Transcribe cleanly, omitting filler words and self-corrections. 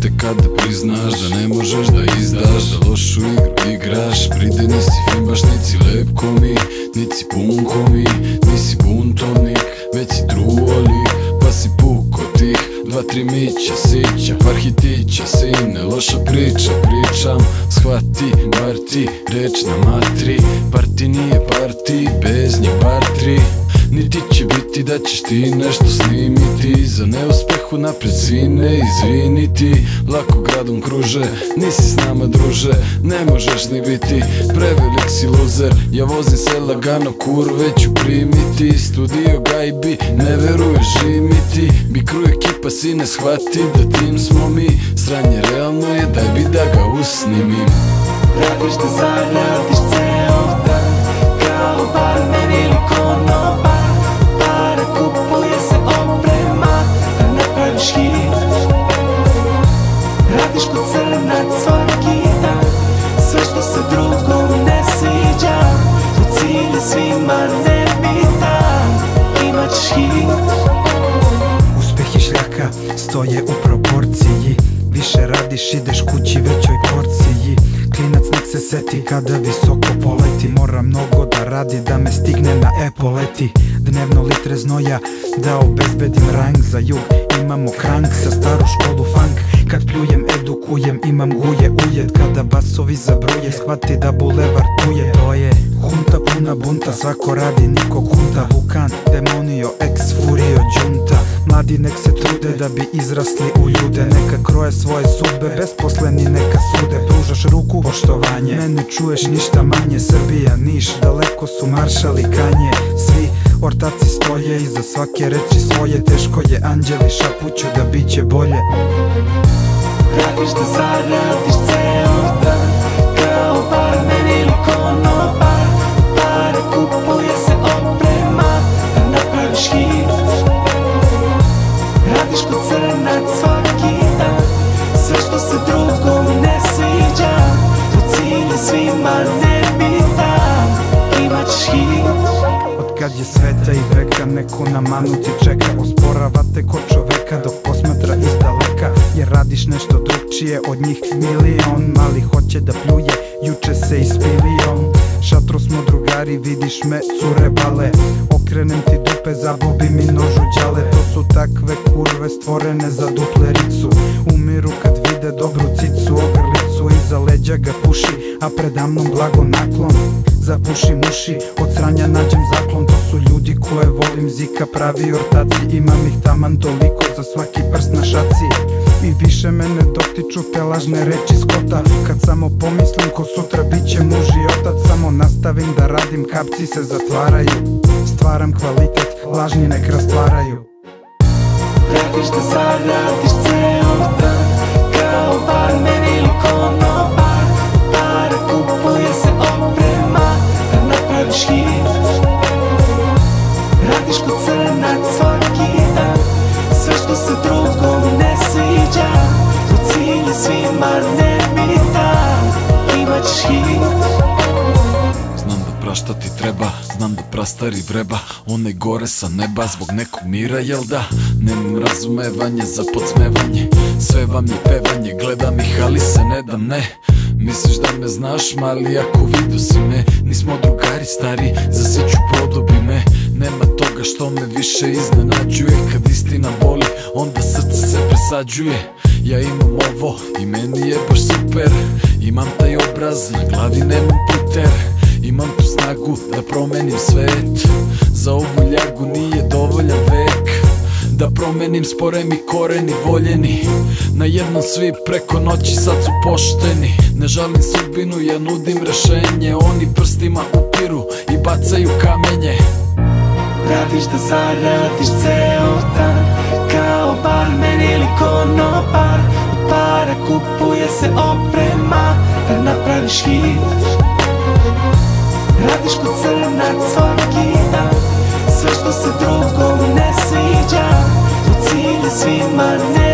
tek kada priznaš da ne možeš da izdaš, da lošu igru igraš. Pride nisi fimbaš, nici lep ko mi, nici pun ko mi, nisi buntovnik, već si truolik, pa si puko tih 2-3 mića, sića, par hitića, sine, loša priča, pričam, shvati, bar ti, reč na matri, parti nije parti, bez njih bar 3. Niti će biti da ćeš ti nešto snimiti, za neuspehu napred sine, izvini ti. Lako gradom kruže, nisi s nama druže, ne možeš ni biti, prevelik si luzer. Ja vozim se lagano, kurve ću primiti, studio gajbi, ne veruješ žimiti. Bikru ekipa sine, shvati da tim smo mi, sranje realno je, daj bi da ga usnimim. Radiš da zaradiš ceo dan, kao barmen ili konobar. Para kupuje se oprema, da ne praviš hit. Radiš ko crnac svaki dan, sve što se drugom ne sviđa. To cilj je svima nebitan, imat ćeš hit. Uspeh i šljaka stoje u proporciji, više radiš ideš kući većoj porciji. Klinac nek se seti kada visoko poleti, mora mnogo da radi da me stigne na epoleti. Dnevno litre znoja da obezbedim rang za jug, imamo krank sa staru školu funk. Kad pljujem edukujem, imam guje ujed, kada basovi zabruje shvati da bulevar tuje. To je hunta puna bunta, svako radi niko kunta. Vukan, demonio, ex furio, džunta. Mladi nek se trude da bi izrasli u ljude, neka kroje svoje sudbe, besposleni neka sude. Pružaš ruku, poštovanje, mene čuješ ništa manje. Srbija, Niš, daleko su maršali Kanje. Svi ortaci stoje iza svake reči svoje, teško je anđeli šapuću da biće bolje. Radiš da zaradiš ceo dan, kao barmen ili konobar. Para kupuje se oprema, da napraviš hit. Radiš ko crnac svaki dan, sve što se drugom ne sviđa. To cilj je svima nebitan, imat ćeš hit. Kad je sveta i veka, neko na manu ti čeka. Osporavate ko čoveka dok posmatra iz daleka, jer radiš nešto drugčije od njih milion. Mali hoće da pljuje, juče se ispilio on. Šatro smo drugari, vidiš me, cure bale. Okrenem ti dupe, zabobi mi nožu đale. To su takve kurve stvorene za duplericu, umiru kad vide dobru cicu. Ogrlicu iza leđa ga puši, a predamnom blago naklon. Zapušim uši, od sranja nađem zaklon. To su ljudi koje volim, zika pravi ortaci. Imam ih taman toliko za svaki prst na šaci. I više mene dotiču te lažne reči skota. Kad samo pomislim ko sutra bit će muž i otac, samo nastavim da radim, kapci se zatvaraju. Stvaram kvalitet, lažni nek rastvaraju. Radiš da zaradiš ceo dan, kao barmen ili konobar. Para kupuje se oprema, da napraviš hit. Radiš ko crnac svaki dan, sve što se drugom ne sviđa. To cilj je svima nebitan, imat ćeš hit. Znam da prašta ti treba, znam da prastari vreba one gore sa neba zbog nekog mira, jel da? Nemam razumevanje za podsmevanje, sve vam je pevanje, gledam ih ali se ne dam, ne. Misliš da me znaš mali, ako vidu si me, nismo drugari stari, za sjeću podobi me. Nema toga što me više iznenađuje, kad istina boli, onda srce se presađuje. Ja imam ovo i meni je baš super, imam taj obraz, na glavi nemam puter. Imam tu snagu da promenim svet, za ovu ljagu nije dovoljan vek. Da promenim spore mi koreni voljeni, na jednom svi preko noći sad su pošteni. Ne žalim sudbinu, ja nudim rešenje, oni prstima upiru i bacaju kamenje. Radiš da zaradiš ceo dan, kao barmen ili konobar. Para kupuje se oprema, da napraviš hit. Radiš ko crnac svaki dan, sve što se drugom ne sviđa. To cilj je svima ne